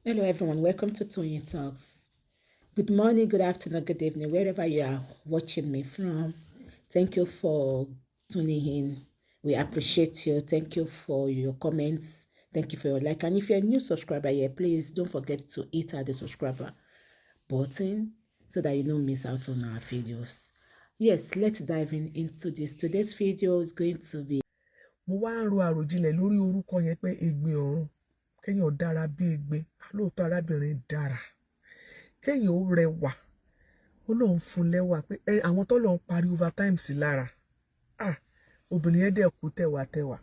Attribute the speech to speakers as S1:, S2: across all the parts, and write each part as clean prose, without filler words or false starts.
S1: Hello, everyone. Welcome to Tony Talks. Good morning, good afternoon, good evening, wherever you are watching me from. Thank you for tuning in. We appreciate you. Thank you for your comments. Thank you for your like. And if you're a new subscriber here, please don't forget to hit the subscriber button so that you don't miss out on our videos. Yes, let's dive into this. Today's video is going to be.
S2: Mo wá ń ro àròjinlẹ̀ lórí orúkọ yẹn pé Egbinorun kéèyàn dára bí egbe lóòótọ́ arábìnrin dára kéèyàn ó rẹwà ó lóun fún lẹ́wà pé àwọn tó lọ́n parí overtime sí lára obìnrin yẹn dẹ̀ kú tẹ̀wàtẹ̀wà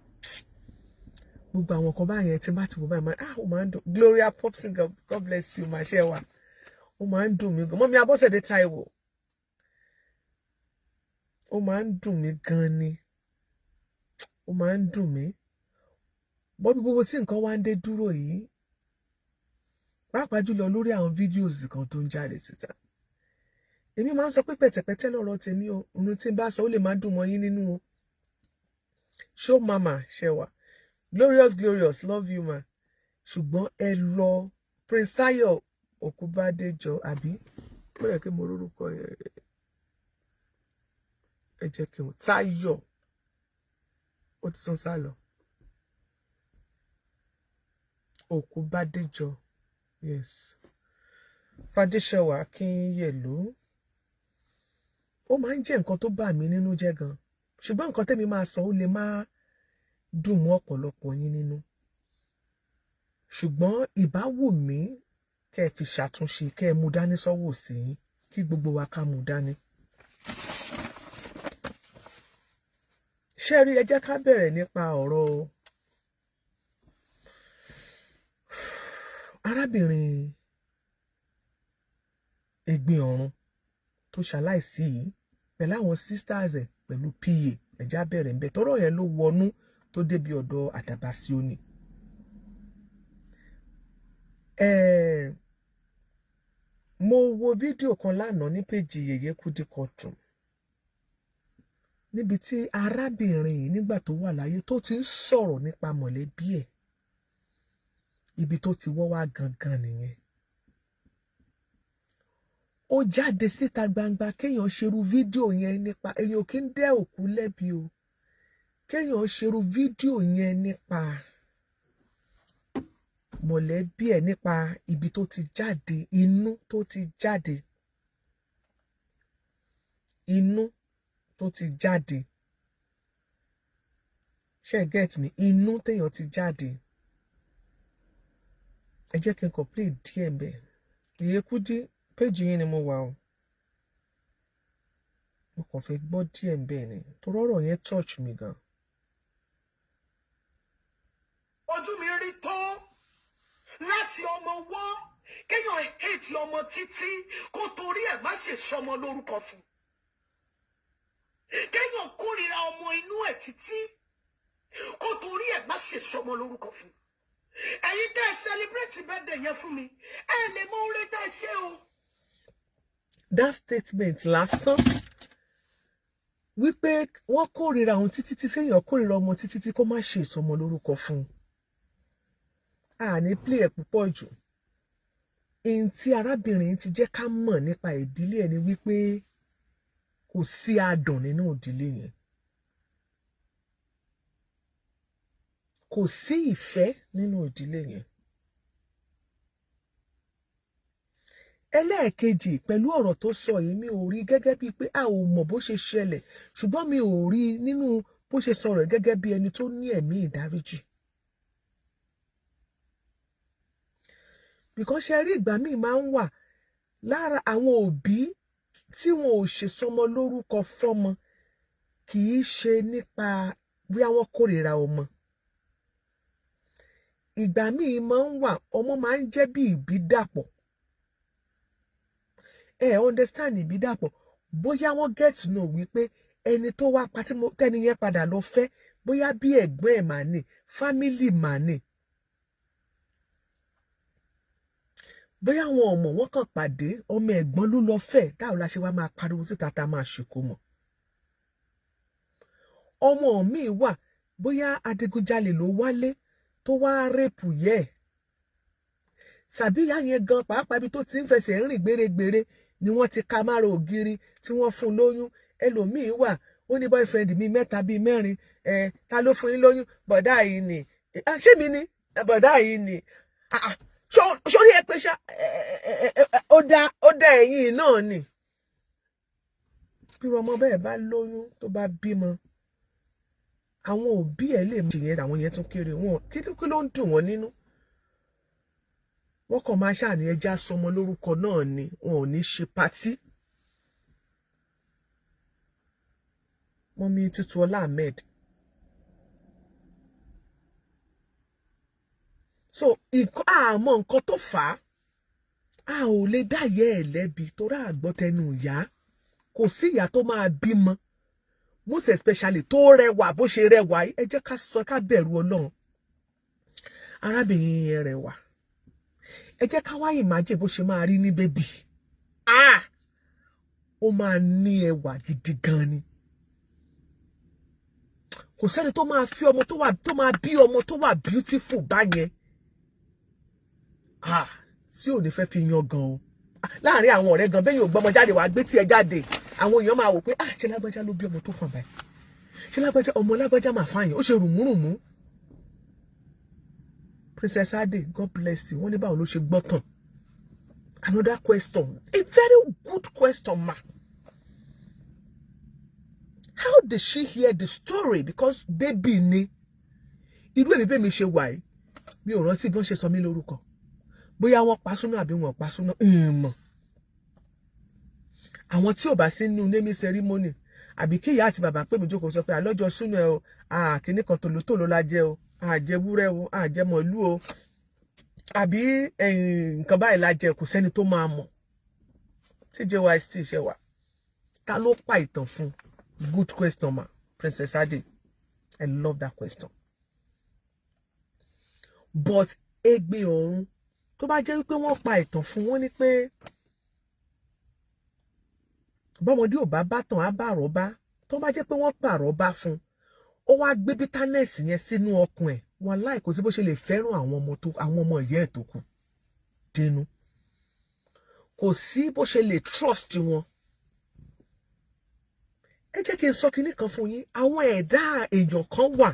S2: gbogbo àwọn kan báyẹn tí bá ti wò báyìí ó máa ń dùn Gloria Popson God bless you máa ṣe wà ó máa ń dùn mí gan mọ́mí Abọ́sẹ̀dé Táíwò ó máa ń dùn mí gan ni ó máa ń dùn mí bọ́bí gbogbo tí nǹkan wá ń dé dúró yìí pàápàá jùlọ lórí àwọn fídíòsì kan tó ń jáde síta èmi máa ń sọ pé pẹ̀tẹ̀pẹ̀tẹ̀ lọ́rọ̀ tèmi o ohun tí n bá sọ ó lè má dùn mọ́ yín nínú o show mama ṣẹwà glorious love you ma ṣùgbọ́n ẹ lọ Prince Tayo Òkúbádéjọ àbí bóyá kí mo rórúkọ ẹ jẹ́ kí n Tayo ó ti sún sálọ Òkúbádéjọ yes Fadéṣẹwà Akínyẹ̀lú ó máa ń jẹ́ nǹkan tó bà mí nínú jẹ́ gan ṣùgbọ́n nǹkan tẹ́mi máa sọ ó lè má dùn mọ́ ọ̀pọ̀lọpọ̀ yín nínú ṣùgbọ́n ìbá wù mí kẹ́ ẹ fi ṣàtúnṣe kẹ́ ẹ mú dání sọ́wọ́ sí yín kí gbogbo wa ká mú dání. ṣé rí ẹ jẹ́ ká bẹ̀rẹ̀ nípa ọ̀rọ̀ arábìnrin Egbinorun tó ṣaláìsí yìí pẹ̀lú àwọn sisters ẹ̀ pẹ̀lú pa ẹ̀já bẹ̀rẹ̀ ń bẹ̀ tọ́rọ̀ yẹn ló wọnú tó débi ọ̀dọ̀ Àdàbà Síónì. Mo wo fídíò kan lánàá ní péjì Yèyé Kudi Courtroom níbi tí arábìnrin yìí nígbà tó wà láyé tó ti ń sọ̀rọ̀ nípa mọ̀lẹ́bí ẹ̀ ibi tó ti wọ́ wá gangan nìyẹn. Ó jáde síta gbangba kéèyàn ṣerú fídíò yẹn nípa èèyàn kì í dẹ́ òkú lẹ́bi o kéèyàn ṣerú fídíò yẹn nípa mọ̀lẹ́bí ẹ̀ nípa ibi tó ti jáde inú tó ti jáde ṣe get me inú téèyàn ti jáde ẹ jẹ́ kí n complete díẹ̀ mbẹ́ Yèyé Kudi péjì yín ni mo wà o mo kàn fẹ́ gbọ́ díẹ̀ mbẹ́ ni torí ọ̀rọ̀ yẹn touch mi gan.
S3: ojú mi rí tó láti ọmọ wọ́ kéèyàn hate ọmọ títí kó torí ẹ̀ má ṣe sọmọ lórúkọ fún kéèyàn kórìíra ọmọ inú ẹ̀ títí kó torí ẹ̀ má ṣe sọmọ lórúkọ fún ẹ̀yin tẹ́ ẹ celebrate birthday yẹn fún mi ẹ lè mọ oore tẹ́ ẹ ṣe o.
S2: That statement lásán wípé wọ́n kórìíra òun títí tí kéèyàn kórìíra ọmọ títí tí kó má ṣe ìsọmọ lórúkọ fún àní play ẹ̀ púpọ̀ jù èyí tí arábìnrin ti jẹ́ ká mọ̀ nípa ìdílé ẹ̀ ni wípé kò sí adùn nínú ìdílé yẹn kò sí ìfẹ́ nínú ìdílé yẹn. Ẹlẹ́ẹ̀kejì pẹ̀lú ọ̀rọ̀ tó sọ yìí mi ò rí gẹ́gẹ́ bíi pé a ò mọ̀ bó ṣe ṣẹlẹ̀ ṣùgbọ́n mi ò rí nínú bó ṣe sọ̀rọ̀ gẹ́gẹ́ bí ẹni tó ní ẹ̀mí ìdáríjì. Because ṣe rí ìgbà míì máa ń wà lára àwọn òbí tí wọn ò ṣe sọmọ lórúkọ fọ́mọ kì í ṣe nípa bí àwọn kórìíra ọmọ. Ìgbà míì máa ń wà ọmọ máa ń jẹ́ bí ìbídàpọ̀. Understand ìbídàpọ̀ bóyá wọ́n get to know wípé ẹni tó wá pa tẹ́ni yẹn padà lọ fẹ́ bóyá bí ẹ̀gbọ́n ẹ̀ mà ní family mà ní. Bóyá àwọn ọmọ wọn kàn pàdé ọmọ ẹ̀gbọ́n ló lọ fẹ́ táwo la ṣe wá máa pariwo síta tá a máa ṣèkó mọ̀. Ọmọ mi wà bóyá adigunjalè ló wálé tó wá rẹ́pù yẹ tàbí ìyá yẹn gan pàápàá ibi tó ti ń fẹsẹ̀ rìn gbèrègbèrè ni wọ́n ti ka mára ògiri tí wọ́n fún lóyún. Ẹlòmíì wà ó ní boyfriend mi 3 bí 4 ta ló fún yín lóyún bọ̀dá yìí ni ṣé mi ni bọ̀dá yìí ni sórí ẹ pé ṣá ó dá ẹ̀yìn náà ni. bí ọmọ bẹ́ẹ̀ bá lóyún tó bá bímọ àwọn òbí ẹ̀ lè mú ìyẹn àwọn yẹn tún kéré wọn kí ló ń dùn wọ́n nínú. wọ́n kàn máa ṣàní ẹja sọmọ lórúkọ náà ni wọn ò ní ṣe patí. Mọ́mí Tutuola Ahmed. So àmọ́ nǹkan tó fà á ò lè dáyé ẹ̀ lẹ́bi torí àgbọ́tẹnu ìyá kò sí ìyá tó máa bímọ most especially tó rẹwà bó ṣe rẹwà ẹ jẹ́ ká sọ ká bẹ̀rù Ọlọ́run. Arábìnrin yẹn rẹwà ẹ jẹ́ ká wá imagine bó ṣe máa rí ní bébì ó máa ní ẹwà gidi gan ni. Kò sẹ́ni tó máa fi ọmọ tó máa bí ọmọ tó wà beautiful báyẹn tí ò ní fẹ́ fi yan gan o. Láàárín àwọn ọ̀rẹ́ gan bẹ́ẹ̀ yóò gbọ́mọ jáde wàá gbé tiẹ̀ jáde àwọn èèyàn máa wò pé ṣé lágbájá ló bí ọmọ tó fàn báyìí ṣé lágbájá ọmọ lágbájá máa fààyàn ó ṣe rùmúrùmú. Princess Ade, God bless you. Wọ́n ní báwo ló ṣe gbọ́ tán. Another question, a very good question ma. How did she hear the story? Because baby ni. Irú èmi bẹ́ẹ̀ mi ṣe wà yìí. Mi ò rántí bí wọ́n ṣe sọ mí lórúkọ. Bóyá wọ́n pa súná àbí wọ́n pa súná. Mọ̀. Àwọn tí ò bá sí nínú naming ceremony àbí kí ìyá àti bàbá pè mí jókòó sọ pé àlọ́jọ́ súná ẹ o kíní kan tòlótòló la jẹ o àjẹwúrẹ́ o àjẹmọ̀lú o àbí nǹkan báyìí la jẹ kò sẹ́ni tó máa mọ̀. TJY still ṣe wà. Ta ló pa ìtàn fún? Good question ma. Princess Ade, I love that question. But Egbinorun tó bá jẹ́ wípé wọ́n pa ìtàn fún wọn ní pé bọ́mọdé ò bá bátàn á bá àrọ́bá tó bá jẹ́ pé wọ́n pa àrọ́bá fún ó wá gbé bitterness yẹn sínú ọkàn ẹ̀ wọn láì kò sí bó ṣe lè fẹ́ràn àwọn ọmọ ìyá ẹ̀ tó kù dénú kò sí bó ṣe lè trust wọn. Ẹ jẹ́ kí n sọ kinní kan fún yín àwọn ẹ̀dá èèyàn kan wà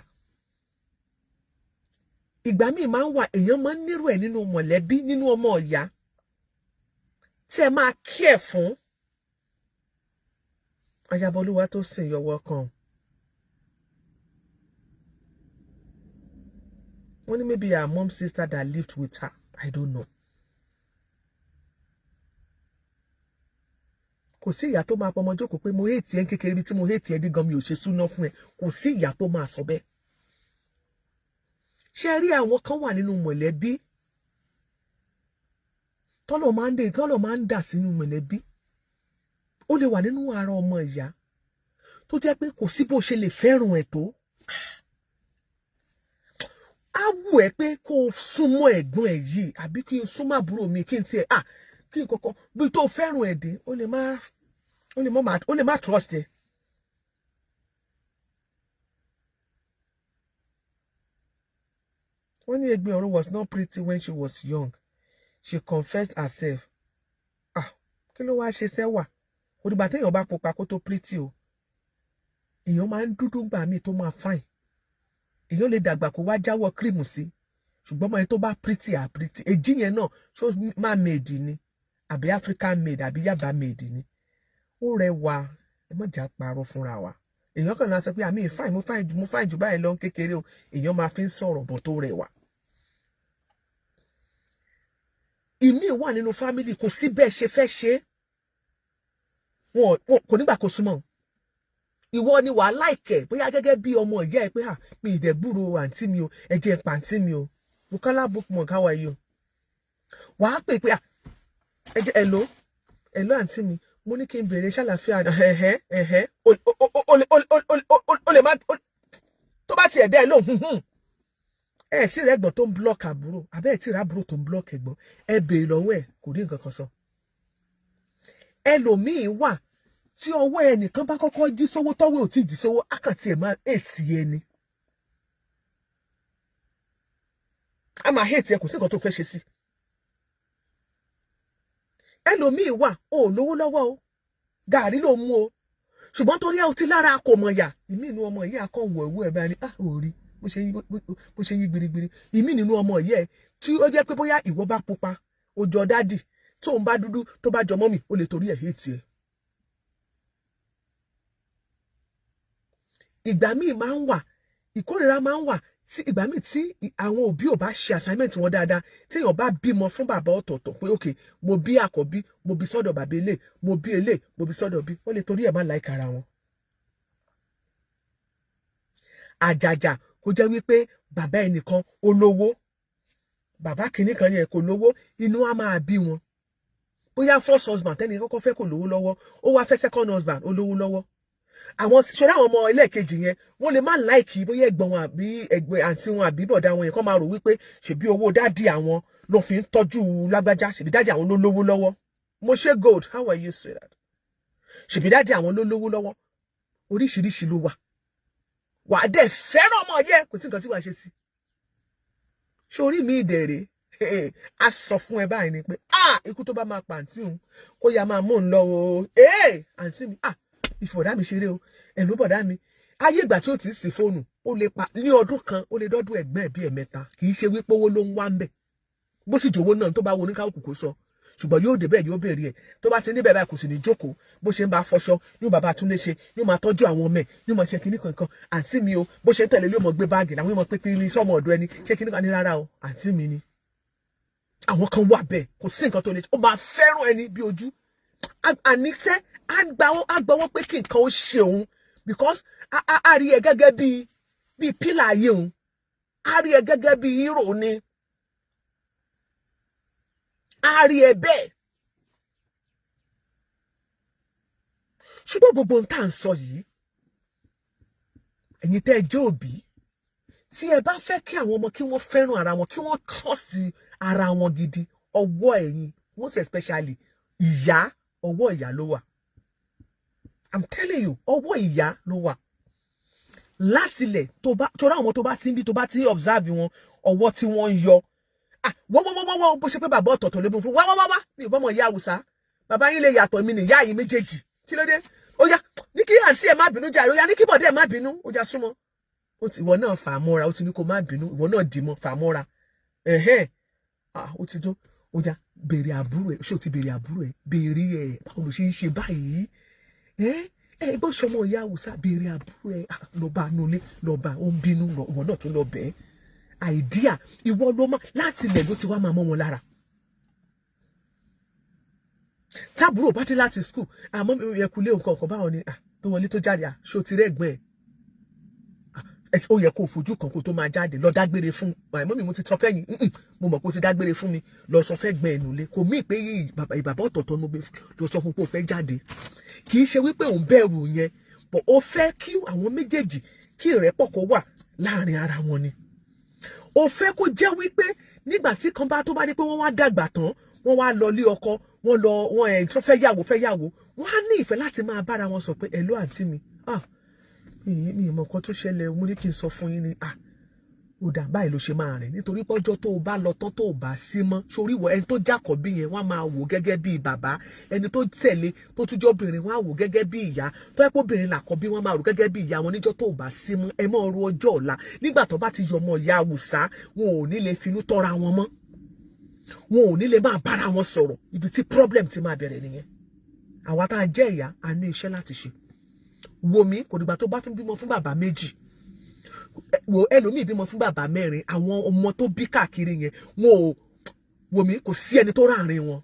S2: ìgbà míì máa ń wà èèyàn máa ń nírò ẹ̀ nínú mọ̀lẹ́bí nínú ọmọ ìyá tí ẹ máa kí ẹ̀ fún. Ayabolúwa tó sìn yọwọ́ kan. Wọ́n ní maybe her mom's sister that lived with her. I don't know. Kò sí ìyá tó máa pọmọ jókòó pé mo hate ẹ kékeré bí tí mo hate ẹ dí gan mi ò ṣe súná fún ẹ. Kò sí ìyá tó máa sọ bẹ́ẹ̀. Ṣé rí àwọn kan wà nínú mọ̀lẹ́bí tọ́lọ̀ máa ń dà sínú mọ̀lẹ́bí. Ó lè wà nínú ara ọmọ ìyá tó jẹ́ pé kò sí bó ṣe lè fẹ́ràn ẹ̀ tó. Á wù ẹ́ pé kó o súnmọ́ ẹ̀gbọ́n ẹ̀ yìí àbí kí n súnmọ́ àbúrò mi kí n tiẹ̀ kí n kọ́kọ́ bí tó fẹ́ràn ẹ̀ dé ó lè má trust ẹ. Wọ́n ní Egbinorun was not pretty when she was young. She confessed herself. Kí ló wá ṣe sẹ́wà? Òdìgbà téèyàn bá pupa kó tó pretty o. Èèyàn máa ń dúdú gbà mí tó máa fine. Èèyàn lè dàgbà kó wá jáwọ́ cream sí. Ṣùgbọ́n ọmọ yẹn tó bá pretty pretty. Èjì yẹn náà ṣó máa made ni. Àbí African made àbí Yaba made ni. Ó rẹwà ẹ má jà parọ́ fúnra wa. Èèyàn kàn náà sọ pé àmì fine mo fine jù báyìí lọ kékeré o. Èèyàn máa fi ń sọ̀rọ̀ bọ̀ tó rẹwà. Ìmí wà nínú family kò sí bẹ́ẹ̀ ṣe fẹ́ ṣe. Wọn kò nígbà kó súnmọ́. Ìwọ ni wàá láìkẹ̀ bóyá gẹ́gẹ́ bí ọmọ ìyá ẹ pé mi ìdẹ̀gbúrò àǹtí mi o ẹ jẹ́ pàǹtí mi o. Bukola bookmark how are you? Wàá pè pé ẹ jẹ́ hello àǹtí mi mo ní kí n bèrè ṣàlàfíà o lè má tó bá tiẹ̀ dẹ́ ẹ lóhùn ẹ tí rẹ ẹ̀gbọ́n tó ń block àbúrò àbẹ́ ẹ tí rẹ àbúrò tó ń block ẹ̀gbọ́n ẹ bèrè lọ́wọ́ ẹ kò rí nǹkan kan sọ. Ẹlòmíì wà tí ọwọ́ ẹnìkan bá kọ́kọ́ jí sówó tọ́wọ́ ò tí jí sówó àkàntì ẹ̀ máa hate ẹni. A máa hate ẹ kò sí nǹkan tó fẹ́ ṣe sí. ẹlòmíì wà ó lówó lọ́wọ́ o gàrí ló mú o ṣùgbọ́n torí ẹ ti lára kò mọ̀ yà ìmí inú ọmọ yìí akọ̀wọ̀ ẹ̀wú ẹ̀ bá ní orí bó ṣe yí gbirigbiri ìmí nínú ọmọ yìí ẹ̀ tí ó jẹ́ pé bóyá ìwọ bá pupa ó jọ dádì tó ń bá dúdú tó bá jọ mọ́mì ó lè torí ẹ̀ hate ẹ̀. ìgbà míì máa ń wà ìkórìíra máa ń wà tí ìgbà míì tí àwọn òbí ò bá ṣe assignment wọn dáadáa tí èèyàn bá bímọ fún bàbá ọ̀tọ̀ọ̀tọ̀ pé ok mo bí àkọ́bí mo bí sọ́dọ̀ bàbá ilé mo bí ilé mo bí sọ́dọ̀ bí wọ́n lè torí ẹ̀ má like ara wọn. àjàjà kó jẹ́ wípé bàbá ẹnìkan ó lówó bàbá kìíní kan yẹn kò lówó inú á máa bí wọn bóyá first husband tẹ́ni kọ́kọ́ fẹ́ kò lówó lọ́wọ́ ó wá fẹ́ second husband ó lówó lọ́wọ́ àwọn ṣọ́ra àwọn ọmọ ẹlẹ́ẹ̀kejì yẹn wọ́n lè má láìkì bóyá ẹ̀gbọ́n wọn àbí ẹ̀gbẹ́ àǹtí wọn àbí bọ̀dá wọn yẹn kọ́ máa rò wípé ṣèbí owó dádì àwọn ló fi ń tọ́jú lágbájá ṣèbí dádì àwọn ló lówó lọ́wọ́ mo ṣe gold how are you say that ṣèbí dádì àwọn ló lówó lọ́wọ́ oríṣiríṣi ló wà á dẹ̀ fẹ́ràn ọmọ yẹ kò sí nǹkan tí wàá ṣe sí sórí mi ìdẹ̀rẹ̀ a sọ fún ẹ báyìí ni pé ikú tó bá máa pa àǹtí òun kó yá máa mú un lọ o àǹtí mi ìfọ̀dá mi ṣeré o ẹ̀lú bọ̀dá mi ayé ìgbà tí ó ti sì fóònù ó lè pa ní ọdún kan ó lè dọ́dún ẹ̀gbẹ́ bí ẹ̀mẹ́ta kì í ṣe wípé owó ló ń wá ń bẹ̀ bó sì jòwó náà tó bá wo oníkàwé kò sọ ṣùgbọ́n yóò débẹ̀ yóò béèrè ẹ̀ tó bá ti ní bẹ́ẹ̀ báyìí kò sì ní jókòó bó ṣe ń bá fọṣọ yóò bàbá Túndé ṣe yóò máa tọ́jú àwọn ọmọ ẹ̀ yóò máa ṣe kinní kankan àǹtí mi o bó ṣe ń tẹ̀lé yóò mọ̀ gbé báàgì làwọn yóò mọ̀ pé kí ni sọ́mọ ọ̀dọ̀ ẹni ṣé kinní kan ní rárá o àǹtí mi ni àwọn kan wà bẹ́ẹ̀ kò sí nǹkan tó lè ó máa fẹ́ràn ẹni bí ojú àníṣẹ́ àgbọ̀wọ́ pé kí nǹkan ó ṣe òun because a rí ẹ gẹ́gẹ́ bí pílà ayé òun a rí ẹ gẹ́gẹ́ bí hero ni a rí ẹ bẹ́ẹ̀ ṣùgbọ́n gbogbo ohun tá à ń sọ yìí ẹ̀yin tẹ́ ẹ jẹ́ òbí tí ẹ bá fẹ́ kí àwọn ọmọ kí wọ́n fẹ́ràn ara wọn kí wọ́n trust ara wọn gidi ọwọ́ ẹ̀yin most especially ìyá ọwọ́ ìyá ló wà I'm telling you ọwọ́ ìyá ló wà látilẹ̀ tó bá torí àwọn tó bá ti ń bí tó bá ti ń observe wọn ọwọ́ tí wọ́n ń yọ wọ́n bó ṣe pé bàbá ọ̀tọ̀ọ̀tọ̀ ló bó fún wá ní ìbọn ọmọ ìyá Haúsá bàbá yín lè yàtọ̀ mi nìyá yìí méjèèjì kí ló dé ó yá ní kí àǹtí ẹ̀ má bínú jàre ó yá ní kí bọ̀dé ẹ̀ má bínú ó já súnmọ́ ìwọ náà fà á mọ́ra ó ti ní kó má bínú ìwọ náà dì mọ́ fà á mọ́ra ó ti dún ó yá béèrè àbúrò ẹ̀ ṣé o ti béèrè àbúrò ẹ̀ béèrè ẹ̀ báwo ló ṣe ń ṣe báyìí bó ṣọmọ ìyá Haúsá béèrè àbúrò ẹ̀ lọ bá nulẹ̀ lọ bá ó ń bínú ìwọ náà tún lọ bẹ́ẹ̀ àìdíà ìwọ ló má láti ilẹ̀ ló ti wá máa mọ́ wọn lára táàbúrò bá dé láti school àmọ́ mi yẹ kulé nǹkan ọ̀kan báwọn ni tó wọlé tó jáde ṣó ti rẹ́gbẹ́ ẹ̀ ó yẹ kó fojú kan kó tó máa jáde lọ dágbére fún àìmọ́ mi mo ti tọ́ fẹ́yìn mo mọ̀ kó ti dágbére fún mi lọ sọ fẹ́ gbẹ́ ẹnu lé kò mí pé ìbàbá ọ̀tọ̀ọ̀tọ̀ mo gbé lọ sọ fún pé ó fẹ́ jáde kì í ṣe wípé òun bẹ̀rù yẹn pọ̀ ó fẹ́ kí àwọn méjèèjì kí ìrẹ́pọ̀ kó wà láàrin ara wọn ni ó fẹ́ kó jẹ́ wípé nígbà tí kan bá tó bá ní pé wọ́n wá dàgbà tán wọ́n wá lọ lé ọkọ wọ́n tó fẹ́ yàwó wọ́n á ní ìfẹ́ láti máa bára wọn sọ pé ẹ̀lú àǹtí mi mi ìmọ̀ nǹkan tó ṣẹlẹ̀ mo ní kí n sọ fún yín ni ó dà báyìí ló ṣe máa rìn nítorí pọ́jọ́ tó o bá lọ tán tó o bá sí mọ́ sórí wọ ẹni tó jákọ̀ọ́bí yẹn wọ́n á máa wò gẹ́gẹ́ bí bàbá ẹni tó tẹ̀lé tó túnjọ́ obìnrin wọ́n á wò gẹ́gẹ́ bí ìyá tó yẹ kó obìnrin làkọ́bí wọ́n máa rò gẹ́gẹ́ bí ìyá wọn níjọ́ tó o bá sí mọ́ ẹ mọ́ ru ọjọ́ ọ̀la nígbà tó bá ti yọ ọmọ ìyá Haúsá wọn ò ní lè finú tọ́ra wọn mọ́ wọn ò ní lè máa bára wọn sọ̀rọ̀ ibi tí problem ti máa bẹ̀rẹ̀ nìyẹn àwa tá a jẹ́ ìyá a ní iṣẹ́ láti ṣe wò mí kò dìgbà tó bá tún bímọ fún bàbá méjì wò ẹlòmíì bímọ fún bàbá mẹ́rin àwọn ọmọ tó bí káàkiri yẹn wọn ò wò mí kò sí ẹni tó ráàrin wọn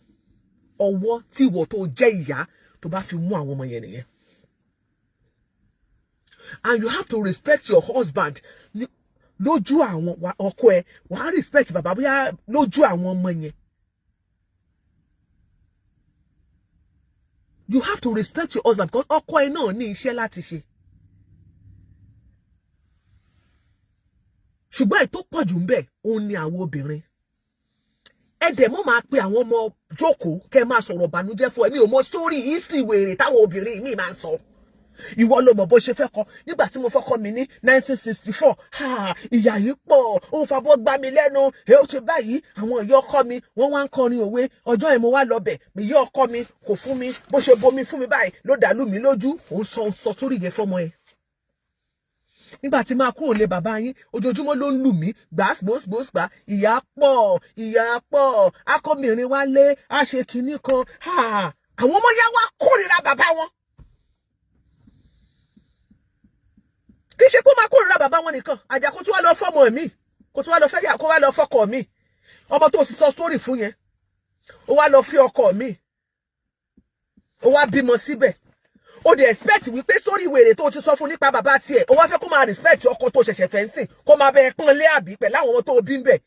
S2: ọwọ́ tí ìwọ tó jẹ́ ìyá tó bá fi mú àwọn ọmọ yẹn nìyẹn and you have to respect your husband lójú àwọn ọkọ ẹ wàá respect bàbá bóyá lójú àwọn ọmọ yẹn you have to respect your husband because ọkọ ẹ náà ní iṣẹ́ láti ṣe ṣùgbọ́n ètò pọ̀jù ń bẹ̀ òun ni àwọn obìnrin ẹ̀dẹ̀ mọ́ máa pe àwọn ọmọ jókòó kẹ́ máa sọ̀rọ̀ bànújẹ́ fún ẹ mi ò mọ story history wèrè táwọn obìnrin mi máa ń sọ ìwọ ló mọ̀ bó ṣe fẹ́ kọ nígbà tí mo fọ́kọ mi ní 1964 ìyà yìí pọ̀ ó fabọ́ gbá mi lẹ́nu ó ṣe báyìí àwọn ìyá ọkọ mi wọ́n wá ń kọrin òwe ọjọ́ yẹn mo wá lọ bẹ̀ ìyá ọkọ mi kò fún mi bó ṣe bomi fún mi báyìí ló dàlú mi lójú òun sọ sórí yẹn fọmọ ẹ nígbà tí máa kúrò lé bàbá yín ojoojúmọ́ ló ń lù mí gbàsgbòsgbòsgbà ìyà pọ̀ akọmìnrin wálé á ṣe kinní kan àwọn ọmọ yẹn wá kórìíra bàbá wọn kì í ṣe kó máa kórìíra bàbá wọn nìkan àjà kó tún wá lọ fọmọ mi kó tún wá lọ fẹ́ yà kó wá lọ fọkọ mi ọmọ tó sì sọ sítórì fún yẹn ó wá lọ fi ọkọ mi ó wá bímọ síbẹ̀ ó dey expect wípé sórí wèrè tó ti sọ fún nípa bàbá tiẹ̀ ó wá fẹ́ kó máa respect ọkọ tó ṣẹ̀ṣẹ̀ fẹ́ ń sìn kó máa bẹ pọ́n lé àbí pẹ̀lú àwọn ọmọ tó bí ń bẹ̀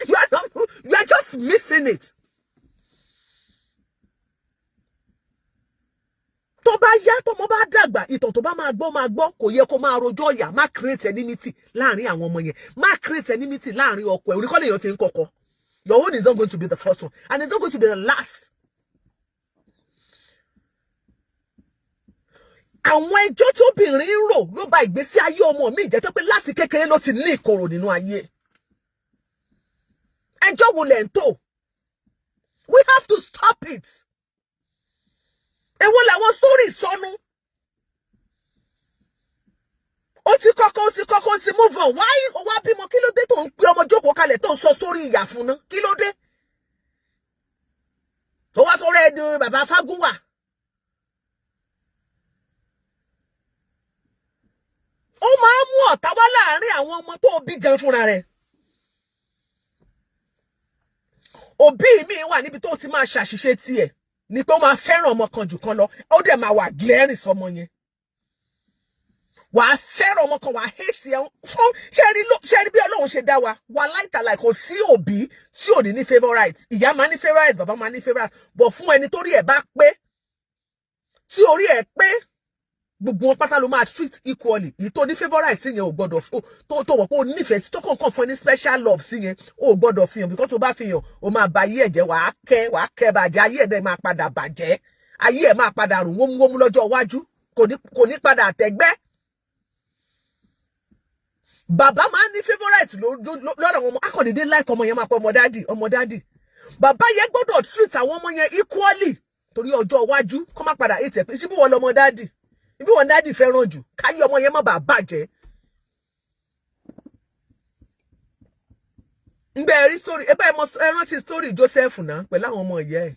S2: you are just missing it. tó bá yá tọmọ bá dàgbà ìtàn tó bá máa gbọ́ kò yẹ kó máa rojọ́ ọ̀yà má create enmity láàrin àwọn ọmọ yẹn má create enmity láàrin ọkọ ẹ̀ oríkọ́lẹ̀ èèyàn ti ń kọ̀kọ́ your own is not going to be the first one and it's not going to be the last. àwọn ẹjọ́ tóbìnrin ń rò ló ba ìgbésí ayé ọmọ mi jẹ́ tó pé láti kékeré ló ti ní ìkorò nínú ayé. ẹjọ́ wo lẹ̀ ń tò? We have to stop it. Èwo làwọn story sọnù. Ó ti move on. Why ó wá bímọ kí ló dé tó ń gbé ọmọ jókòó kalẹ̀ tó ń sọ story ìyà fún ná? Kí ló dé? Ó wá sọ rẹ̀ di bàbá Fágúnwà. Ó máa ń mú ọ̀tá wá láàrin àwọn ọmọ tó bí gan fúnra rẹ̀. Òbí mi wà níbi tó ti máa ṣàṣìṣe tiẹ̀ ni pé ó máa fẹ́ràn ọmọ kan jù kan lọ ó dẹ̀ máa wà glaring sọmọ yẹn. Wàá fẹ́ràn ọmọ kan wàá hate ẹ̀ fún ṣe rí bí Ọlọ́run ṣe dá wa wà láìtàláì kò sí òbí tí ò ní favourite ìyá máa ní favourite bàbá máa ní favourite bọ̀ fún ẹni tó rí ẹ̀ bá pé tí orí ẹ̀ pé gbogbo wọn pátá ló máa treat equally èyí tó ní favourite sí yẹn ò gbọdọ̀ tó wọ̀ pé ó nífẹ̀ẹ́ sí tó kọ̀ọ̀kan fún ẹni special love sí yẹn ò gbọdọ̀ fi hàn because tó bá fi hàn ó máa ba ayé ẹ̀ jẹ́ wàá kẹ́ bàjẹ́ ayé ẹ̀ dẹ̀ máa padà bàjẹ́ ayé ẹ̀ máa padà rùn wómúwómú lọ́jọ́ iwájú kò ní padà àtẹ̀gbẹ́. Bàbá máa ń ní favourite lọ́dọ̀ àwọn ọmọ akọ̀dédé like ọmọ yẹn máa pọ̀ ọmọ dádì bàbá yẹn gbọ́dọ̀ treat àwọn ọmọ yẹn equally torí ọjọ́ iwájú kó má padà hate ẹ̀ pé ṣíbí wọ́n lọ́mọ dádì ibi wọn dádì fẹ́ràn jù káyé ọmọ yẹn má bàa bàjẹ́. Ngbẹ rí story ẹ rántí story Joseph náà pẹ̀lú àwọn ọmọ ìyá ẹ̀.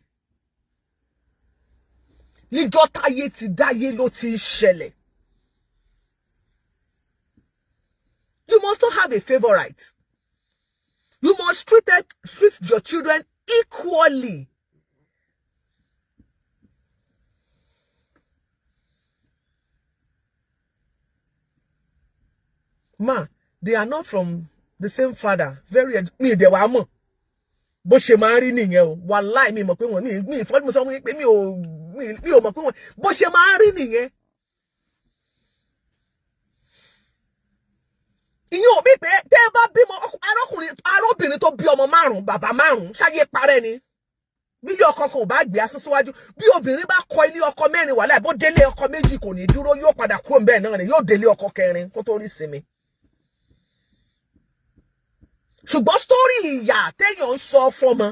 S2: Níjọ́ táyé ti dáyé ló ti ń ṣẹlẹ̀. You must not have a favourite. You must treat your children equally. Ma, they are not from the same father. Me they were mo. Bó ṣe máa rí nìyẹn o. Wallahi mi mọ̀ pé wọ́n mi fo mo sọ pé mi ò mọ̀ pé wọ́n bó ṣe máa rí nìyẹn. Ìyẹn ò bí pé tẹ́ bá bímọ arákùnrin tó bí ọmọ 5 bàbá 5 ṣáyé parẹ́ ni. Bí ilé ọkọ kan ò bá gbé aṣọ síwájú bí obìnrin bá kọ́ ilé ọkọ 4 wàláhì bó délé ọkọ 2 kò ní dúró yóò padà kúrò ńbẹ̀ náà ni yóò délé ọkọ 4 kó tó rí sinmi. Ṣùgbọ́n story ìyà téèyàn ń sọ fọ́mọ.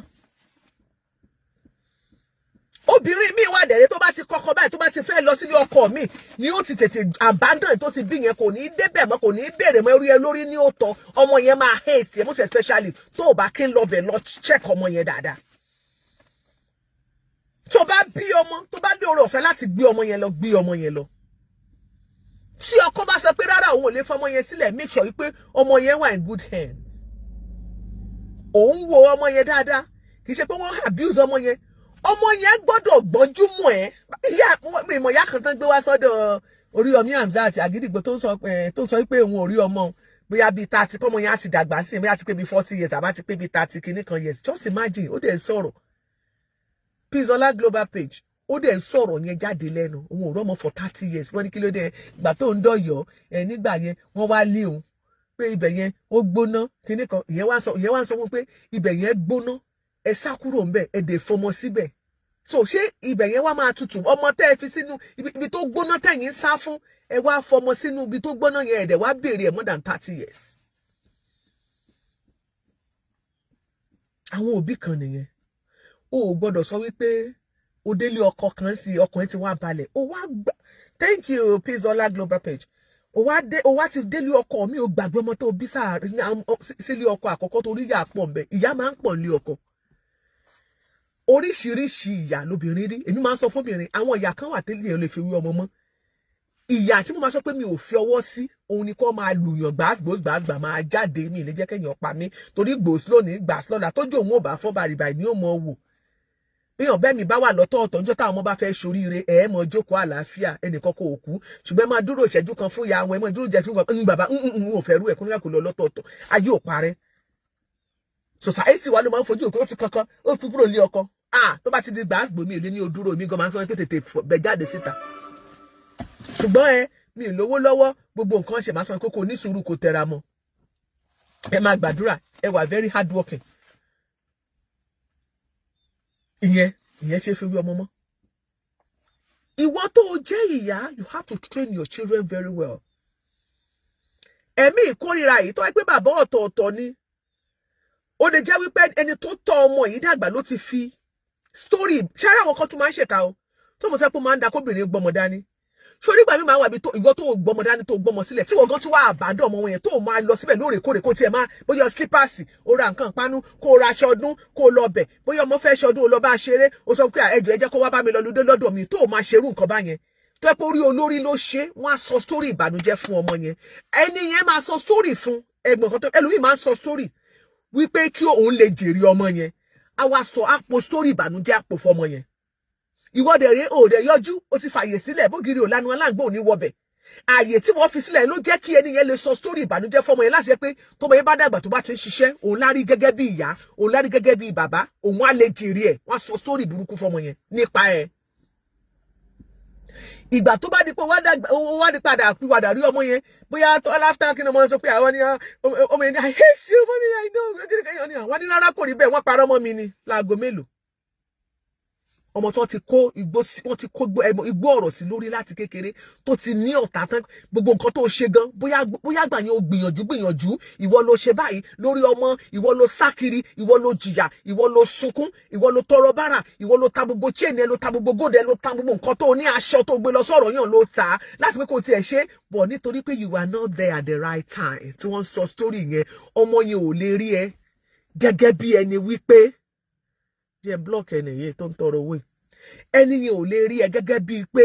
S2: Obìnrin mi wà dẹ̀rẹ́ tó bá ti kọ́kọ́ báyìí tó bá ti fẹ́ lọ sílé ọkọ mi ni ó ti tètè abandon tó ti bí yẹn kò ní débẹ̀ mọ́ kò ní bèrè mọ́ orí ẹ lórí ní ó tọ́ ọmọ yẹn máa hate ẹ most especially tó bá kí ń lọ bẹ̀ lọ check ọmọ yẹn dáadáa. Tó bá bí ọmọ tó bá ní oore ọ̀fẹ́ láti gbé ọmọ yẹn lọ. Tí ọkọ bá sọ pé rárá òun ò lè fọmọ yẹn sílẹ̀ make sure wípé ọmọ yẹn wà in good hands. Òun wo ọmọ yẹn dáadáa kì í ṣe pé wọ́n abuse ọmọ yẹn gbọ́dọ̀ gbọ́njú mọ́ ẹ̀ ìyá ìmọ̀ ìyá kan tán gbé wá sọ́dọ̀ Oríyọmí Hamzat Àgídìgbò tó ń sọ pé òun ò rí ọmọ bóyá bíi 30 pọ́mọ yẹn á ti dàgbà sí bóyá ti pé bíi 40 years àbá ti pé bíi 30 kìíní kan years just imagine ó dẹ̀ ń sọ̀rọ̀ Pizzola global page ó dẹ̀ ń sọ̀rọ̀ yẹn jáde lẹ́nu òun ò rọ́mọ for 30 years wọ́n ní kí ló dé ìgbà tó ń dọ̀yọ̀ nígbà yẹn wọ́n wá lé òun pé ibẹ̀ yẹn ó gbóná kìíní kan ìyẹn wá ń sọ fún pé ibẹ̀ yẹn gbóná ẹ sá kúrò ńbẹ̀ ẹ dẹ̀ fọmọ síbẹ̀ so ṣé ibẹ̀ yẹn wá máa tutù ọmọ tẹ́ ẹ fi sínú ibi tó gbóná tẹ̀yìn sá fún ẹ wá fọmọ sínú ibi tó gbóná yẹn ẹ̀dẹ̀ wá béèrè ẹ̀ more than 30 years. àwọn òbí kan nìyẹn o ò gbọ́dọ̀ sọ wípé o délé ọkọ kan sí ọkùnrin tí wá balẹ̀ o wá gbà thank you Pizzola global page o wá ti délé ọkọ mi ò gbàgbé ọmọ tó bí sílé ọkọ àkọ́kọ́ torí ìyá pọ̀ ńbẹ ìyá máa ń pọ̀ nílé ọkọ oríṣiríṣi ìyà lóbìnrin rí èmi máa ń sọ fóbìnrin àwọn ìyà kan wà tẹ́lẹ̀ ẹ̀ lè fi wí ọmọ mọ́ ìyà tí mo máa sọ pé mi ò fi ọwọ́ sí òun ni kó máa lùyàn gbàgbà máa jáde mi lè jẹ́ kẹ́yìn pa mí torí gbòòs lónìí gbàs lọ́la tójú òun ò bá fọ́ bàrìbà ní òun wò bíyàn bẹ́ẹ̀ mi bá wà lọ́tọ̀ọ̀tọ̀ níjọ́ táwọn ọmọ bá fẹ́ ṣoríire ẹ̀ mọ̀ jókòó àlàáfíà ẹnìkan kò kú ṣùgbọ́n máa dúró ìṣẹ́jú kan fún ìyá àwọn ẹ̀ mọ̀ dúró ìṣẹ́jú kan bàbá ò fẹ́ rú ẹ̀kún kò lọ lọ́tọ̀ọ̀tọ̀ ayé ò parẹ́ society wa ló máa ń fojú òkú ó ti kankan ó fi kúrò lé ọkọ tó bá ti di gbàgbó mi ò lé ní odúró mi gan máa ń sọ pé tètè bẹ jáde síta ṣùgbọ́n mi ò lówó lọ́wọ́ gbogbo nǹkan ṣe máa san kókó ní sùúrù kò tẹra mọ́ ẹ máa gbàdúrà ẹ wà very hard working ìyẹn ṣe fi wí ọmọ mọ́ ìwọ tó jẹ́ ìyá you have to train your children very well ẹ̀mí ìkórìíra yìí tó wáyé pé bàbá ọ̀tọ̀ọ̀tọ̀ ni ó lè jẹ́ wípé ẹni tó tọ́ ọmọ yìí dàgbà ló ti fi story ṣáárá àwọn kan tún máa ń ṣèkà o tó mọ̀ sẹ́ pé máa ń da kóbìnrin gbọmọ dání sórí ìgbà mi máa wà bí ìwọ tó gbọmọ dání tó gbọmọ sílẹ̀ tí wọ́n gan tún wá àbádọ́ ọmọ wọn yẹn tó máa lọ síbẹ̀ lóòrèkóòrè kó tiẹ̀ máa bóyá slippers ó ra nǹkan pánú kó ra aṣọ ọdún kó lọ bẹ̀ bóyá ọmọ fẹ́ ṣọdún ó lọ bá ṣeré ó sọ pé ẹjọ́ ẹ jẹ́ kó wá bá mi lọ lóde lọ́dọ̀ mi tó máa ṣerú nǹkan bá yẹn tó ẹ pé orí olórí ló ṣe wọ́n á sọ story ìbànújẹ́ fún ọmọ yẹn ẹni yẹn máa sọ story fún ẹgbọ̀n kan tó ẹlòmíì máa ń sọ story wípé kí òun lè jèrè ọmọ yẹn á wá sọ àpò story ìbànújẹ́ àpò fọmọ yẹn ìwọ́dẹ̀ rèé òòdẹ̀ yọjú ó ti fàyè sílẹ̀ bógiri ò lanu aláǹgbò ò ní wọbẹ̀ ààyè tí wọ́n fi sílẹ̀ ló jẹ́ kí ẹni yẹn lè sọ sítórì ìbànújẹ́ fọmọ yẹn láti ṣe pé tọmọ yẹn bá dàgbà tó bá ti ń ṣiṣẹ́ òun lárí gẹ́gẹ́ bí ìyá òun lárí gẹ́gẹ́ bí bàbá òun á lè jèrè ẹ̀ wọ́n á sọ sítórì burúkú fọmọ yẹn nípa ẹ̀ ìgbà tó bá di pé wá di padà rí ọmọ yẹn bóyá tó aláfíà kí ni ọmọ sọ pé àwọn ni ọmọ yẹn I hate you mommy I know wọ́n ní rárá kò rí bẹ́ẹ̀ wọ́n parọ́ mọ́ mi ni láago mélòó ọmọ tó ti kó igbó igbó ọ̀rọ̀ sí lórí láti kékeré tó ti ní ọ̀tá tán gbogbo nǹkan tó ṣe gan bóyá gbà yẹn o gbìyànjú ìwọ ló ṣe báyìí lórí ọmọ ìwọ ló sá kiri ìwọ ló jìyà ìwọ ló sunkún ìwọ ló tọrọ bárà ìwọ ló ta gbogbo chain ẹ ló ta gbogbo gold ẹ ló ta gbogbo nǹkan tó ní aṣọ tó gbé lọ sọ̀rọ̀ yàn ló ta láti pé kò tiẹ̀ ṣe bọ̀ nítorí pé you were not there at the right time tí wọ́n sọ story yẹn ọmọ yẹn ò lè rí ẹ gẹ́gẹ́ bí ẹni wípé jẹ́ block ẹni yẹn tó ń tọrọ owó ẹni yẹn ò lè rí ẹ gẹ́gẹ́ bíi pé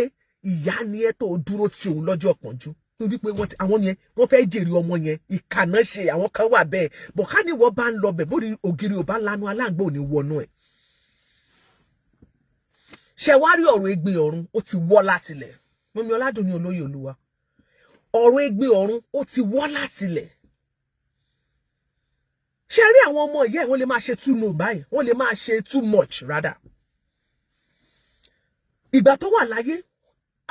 S2: ìyá ni ẹ tó dúró tí òun lọ́jọ́ pọ̀njú nítorí pé àwọn yẹn wọ́n fẹ́ jèrè ọmọ yẹn ìkànnà ṣe àwọn kan wà bẹ́ẹ̀ bọ̀ ká ní wọ́n bá ń lọ bẹ̀ bóri ògiri ò bá lanu aláǹgbò ò ní wọnú ẹ̀ ṣe wá rí ọ̀rọ̀ Egbinorun ó ti wọ́ látilẹ̀ mọ́mí ọládùn ní olóyè olúwa ọ̀rọ̀ Egbinorun ó ti wọ́ látilẹ̀ ṣe rí àwọn ọmọ ìyá ẹ̀ wọ́n lè máa ṣe too much báyìí wọ́n lè máa ṣe too much rather ìgbà tó wà láyé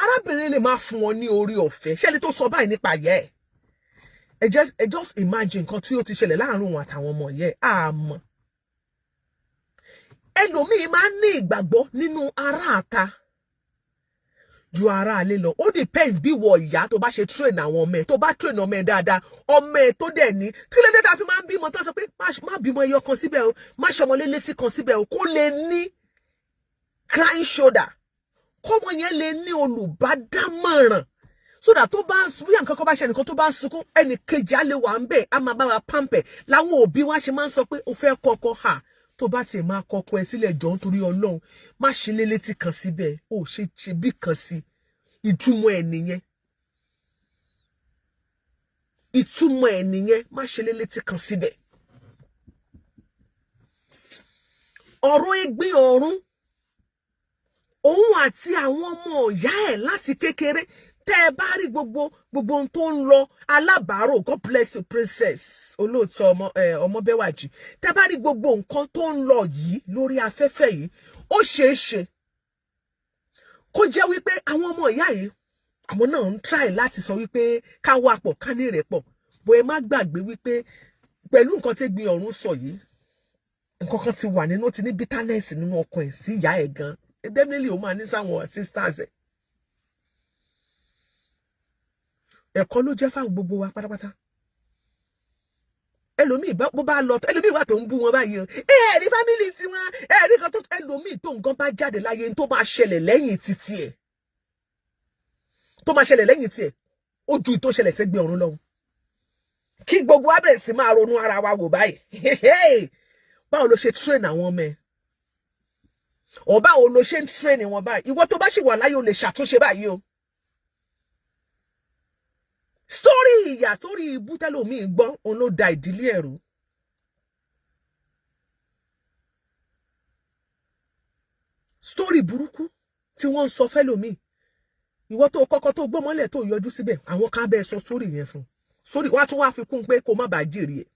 S2: arábìnrin lè máa fún wọn ní orí ọ̀fẹ́ ṣẹ́ni tó sọ báyìí nípa yẹ́ ẹ just imagine nǹkan tí ó ti ṣẹlẹ̀ láàrin òun àtàwọn ọmọ yẹ́ àmọ́ ẹlòmíì máa ń ní ìgbàgbọ́ nínú ará àta ju ará alé lọ ó depends bí wọ ìyá tó bá ṣe train àwọn ọmọ ẹ tó bá train ọmọ ẹ dáadáa ọmọ ẹ tó dẹ̀ ní kí ló dé tá a fi máa ń bímọ tó sọ pé má bímọ ẹyọ kan síbẹ̀ o má ṣọmọlé létí kan síbẹ̀ o kó lè ní crying shoulder kọ́mọ yẹn lè ní olùbádámọ̀ràn sódà tó bá ń bí nǹkan kan bá ṣe nìkan tó bá ń sunkún ẹnì kejì á lè wà ń bẹ̀ á máa bá wa pàmpẹ̀ láwọn òbí wa ṣe máa ń sọ pé o fẹ́ kọ́kọ́ hà tó bá tiẹ̀ máa kọ́kọ́ ẹ sílẹ̀ jọ nítorí Ọlọ́run má ṣe lé létí kan síbẹ̀ ó ṣe bí kan sí ìtumọ̀ ẹ̀ nìyẹn ìtumọ̀ ẹ̀ nìyẹn má ṣe lé létí kan síbẹ̀ ọ̀rọ̀ Egbinorun òun àti àwọn ọmọ ìyá ẹ̀ láti kékeré tẹ́ ẹ bá rí gbogbo ohun tó ń lọ alábàárò God bless you princess olóòótọ́ ọmọbẹ́wàjì tẹ́ bá rí gbogbo nǹkan tó ń lọ yìí lórí afẹ́fẹ́ yìí ó ṣeé ṣe kó jẹ́ wípé àwọn ọmọ ìyá yìí àwọn náà ń try láti sọ wípé ká wà pọ̀ ká ní ìrẹ́pọ̀ bó ẹ má gbàgbé wípé pẹ̀lú nǹkan tí Egbinorun sọ yìí nǹkan kan ti wà nínú ti ní bitterness nínú ọkàn ẹ̀ sí ìyá ẹ̀ gan definitely ó máa ní sáwọn sisters ẹ̀. Ẹ̀kọ́ ló jẹ́ fáwọn gbogbo wa pátápátá. Ẹlòmíì bó bá lọ ẹlòmíì wà tó ń bú wọn báyìí o. Rí family tí wọn rí kan tó ẹlòmíì tó nǹkan bá jáde láyé tó máa ṣẹlẹ̀ lẹ́yìn títí ẹ̀. Tó máa ṣẹlẹ̀ lẹ́yìn tí ẹ̀. Ó ju tó ṣẹlẹ̀ s'Egbinorun lọ. Kí gbogbo wa bẹ̀rẹ̀ sí máa ronú ara wa wò báyìí. Báwo ló ṣe train àwọn ọmọ ẹ̀? Or báwo ló ṣe ń train wọn báyìí? Ìwọ tó bá ṣì wà láyé o lè ṣàtúnṣe báyìí o. Story ìyà torí ibú tẹ́lòmíì gbọ́ òun ló da ìdílé ẹ̀rú. Story burúkú tí wọ́n ń sọ fẹ́lòmíì. Ìwọ tó kọ́kọ́ tó gbọ́ mọ́lẹ̀ tó yọjú síbẹ̀ àwọn kan bẹ́ẹ̀ sọ story yẹn fún. Story wá tún wá fi kún pé kó má bàa jèrè ẹ̀.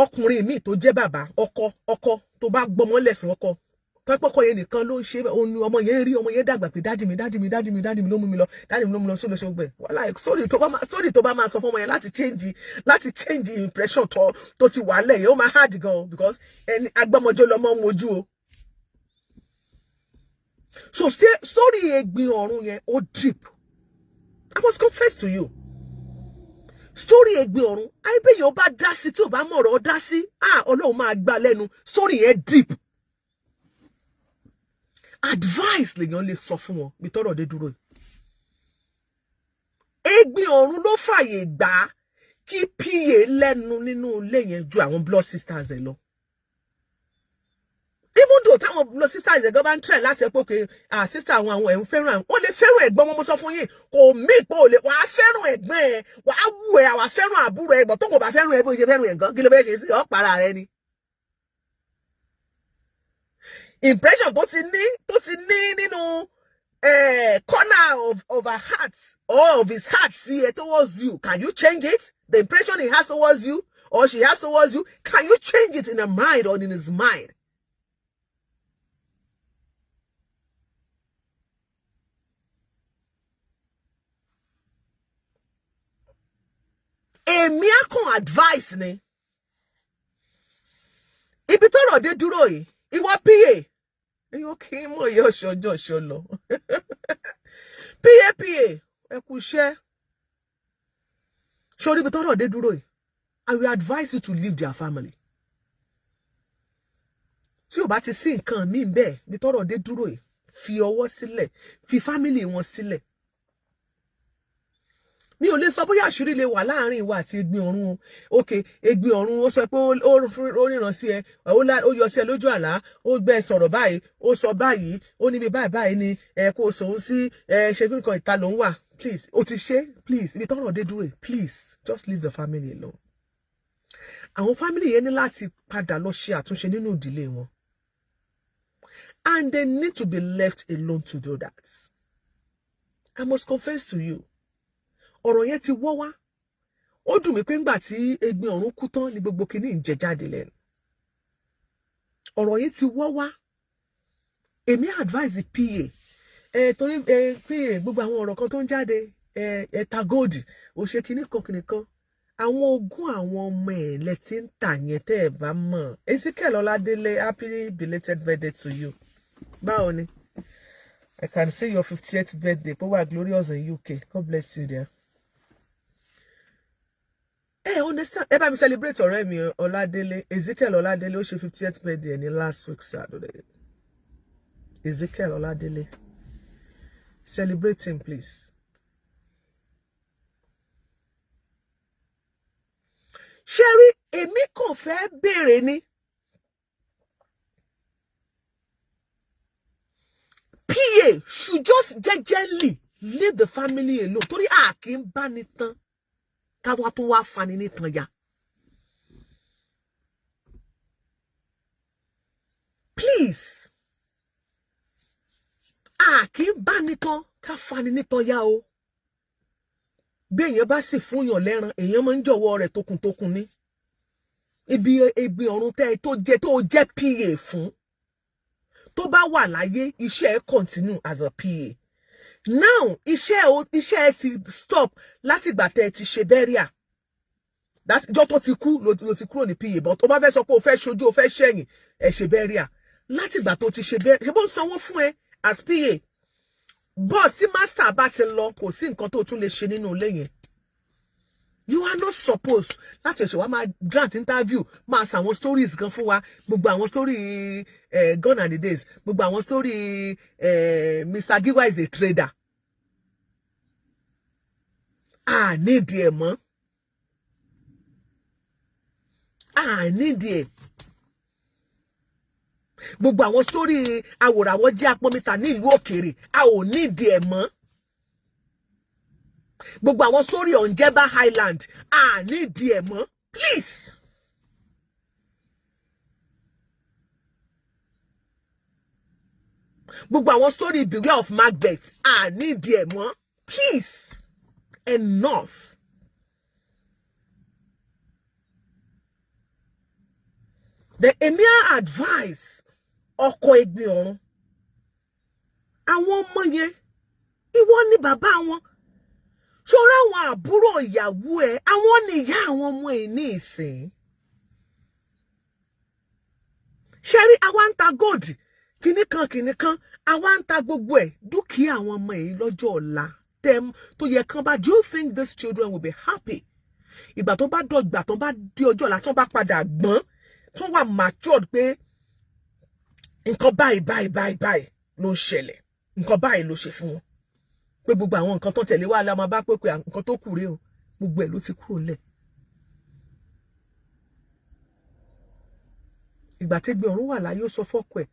S2: Ọkùnrin míì tó jẹ́ bàbá ọkọ tó bá gbọ́ mọ́lẹ̀ sí ọkọ. Tọ́pọ̀kọ yẹn nìkan ló ń ṣe òun ni ọmọ yẹn rí ọmọ yẹn dàgbà pé dádì mi ló mú mi lọ dádì mi ló mú mi lọ sódò ṣọgbẹ wàhálà sórí tó bá máa sọ fún ọmọ yẹn láti change impression tó ti wà lẹ́yìn ó máa hard gan because ẹni agbọ́mọjọ lọmọ mojú o. So story Egbinorun yẹn ó deep. I must confess to you. Story Egbinorun àìbẹ̀yẹ̀ ó bá dá sí tí ò bá mọ̀ ọ̀rọ̀ dá sí Ọlọ́run máa gbà lẹ́nu story yẹn deep. Advice lèèyàn lè sọ fún wọn bí tọ́rọ̀ dé dúró yìí. Egbinorun ló fàyè gbà kí PA lẹ́nu nínú ilé yẹn ju àwọn blood sisters ẹ̀ lọ. Even though táwọn blood sisters ẹ̀ gan bá ń try láti ẹ pé òkè sister àwọn ẹ̀ ń fẹ́ràn àwọn ó lè fẹ́ràn ẹ̀gbọ́n wọn mo sọ fún yín kò mí pé ò lè wàá fẹ́ràn ẹ̀gbọ́n ẹ̀ wàá wù ẹ̀ àwa fẹ́ràn àbúrò ẹ̀ bọ̀ tó kò bá fẹ́ràn ẹ̀ bó ṣe fẹ́ràn ẹ̀ gan kí ló fẹ́ ṣe sí ọ̀ para rẹ ni. Impression tó ti ní nínú corner of her heart or of his heart towards you, can you change it? The impression he has towards you or she has towards you, can you change it in her mind or in his mind? Èmi á kàn advice ni. Ibi tọ́rọ̀ dé dúró yìí, ìwọ PA. Èyàn kì í mọ̀ yọ ṣọjọ́ lọ. PA ẹ kú iṣẹ́. Sórí ibi tọ́rọ̀ dé dúró yìí, I will advise you to leave their family. Tí o bá ti sí nǹkan míì bẹ́ẹ̀ ibi tọ́rọ̀ dé dúró yìí, fi ọwọ́ sílẹ̀, fi family wọn sílẹ̀. Mi ò lè sọ bóyá àṣírí lè wà láàrin ìwà àti Egbinorun. Okay, Egbinorun ó sọ pé ó ríran sí ẹ, ó yọ sí ẹ lójú àlá, ó gbé sọ̀rọ̀ báyìí, ó sọ báyìí, ó ní bí báyìí ni kó sòun sí ṣe bí nǹkan ìta ló ń wà. Please, ó ti ṣe, please, ibi tọ́rọ̀ dé dúró, please, just leave the family alone. Àwọn family yẹn ní láti padà lọ ṣe àtúnṣe nínú ìdílé wọn. And they need to be left alone to do that. I must confess to you. Ọ̀rọ̀ yẹn ti wọ́ wá. Ó dùn mí pé ńgbà tí Egbinorun kú tán ni gbogbo kinní ń jẹ jáde lẹ́nu. Ọ̀rọ̀ yẹn ti wọ́ wá. Èmi advise PA. Torí PA gbogbo àwọn ọ̀rọ̀ kan tó ń jáde ẹ̀ta góòdì ó ṣe kinní kan. Àwọn ogún àwọn ọmọ ẹ̀ lẹ ti ń tà yẹn tẹ́ ẹ̀ bá mọ̀. Ezekiel Ọládélé, happy belated birthday to you. Báwo ni? I can say your 50th birthday. Power glorious in UK. God bless you there. Understand? Ẹ bá mi celebrate ọ̀rẹ́ mi Ọládélé. Ezekiel Ọládélé ó ṣe 50th birthday ní last week Saturday. Ezekiel Ọládélé. Celebrate him, please. Sherry, èmi kàn fẹ́ béèrè ni. PA should just gently leave the family alone. Torí a kì í bá ní tán. Káwa tó wá fani ní tán ya. Please. A kì í bá ní tán ká fani ní tán ya o. Bí èèyàn bá sì fún yàn lẹ́ran, èèyàn máa ń jọ̀wọ́ rẹ̀ tókùntókùn ní. Ibi Egbinorun tẹ́ tó jẹ́ PA fún. Tó bá wà láyé, iṣẹ́ ẹ continue as a PA. Now, iṣẹ́ ẹ ti stop láti ìgbà tẹ́ ẹ ti ṣe burial. Ìjọ tó ti kú ló ti kúrò ní PA. But tó bá fẹ́ sọ pé o fẹ́ ṣojú, o fẹ́ ṣẹ̀yìn, ẹ ṣe burial. láti ìgbà tó ti ṣe bẹ́ẹ̀ ṣe bó ń sanwó fún ẹ as PA boss tí master bá ti lọ kò sí nǹkan tó tún lè ṣe nínú ilé yẹn. You are not supposed láti ṣe wá máa grant interview máa ṣàwọn stories kan fún wa gbogbo àwọn story gone are the days gbogbo àwọn story Mr. Giwa is a trader. Nídìí ẹ̀ mọ́. Nídìí ẹ̀. Gbogbo àwọn story àwòràwọ̀ jẹ́ apọ́mítà ní ìlú òkèèrè a ò nídìí ẹ̀ mọ́. Gbogbo àwọn story on Jeba Highland nídìí ẹ̀ mọ́. Please. Gbogbo àwọn story Beware of Macbeth nídìí ẹ̀ mọ́. Please. Enough. The emir advice ọkọ Egbinorun àwọn ọmọ yẹn ìwọ ni bàbá wọn ṣọ́ra àwọn àbúrò ìyàwó ẹ àwọn ni ìyá àwọn ọmọ ẹ ní ìsìn ṣẹ́rí àwa ń ta gold kìnìkan àwa ń ta gbogbo ẹ̀ dúkìá àwọn ọmọ ẹ lọ́jọ́ ọ̀la them tó yẹ kán bá do you think these children will be happy ìgbà tó bá dọ̀gbà tó bá di ọjọ́ ọ̀la tó bá padà gbọ́n tó wà matured pé nǹkan báyìí ló ń ṣẹlẹ̀ nǹkan báyìí ló ṣe fún wọn pé gbogbo àwọn nǹkan tó tẹ̀lé wá la máa bá pé nǹkan tó kù rèé o gbogbo ẹ̀ ló ti kúrò lẹ̀. Ìgbà tí Egbinorun wà láyé ó sọ fọ́kọ ẹ̀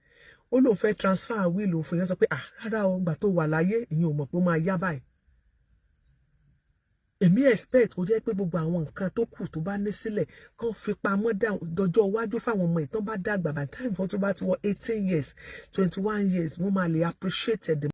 S2: ó lóun fẹ́ transfer will òfin yẹn sọ pé rárá o ìgbà tó wà láyé ìyẹn ò mọ̀ pé ó máa yá báyìí. Èmi expect kó jẹ́ pé gbogbo àwọn nǹkan tó kù tó bá ní sílẹ̀ kán fi pamọ́ dọjọ́ iwájú fáwọn ọmọ ìtàn bá dàgbà by the time wọ́n tó bá ti wọ 18 years 21 years wọ́n máa lè appreciate the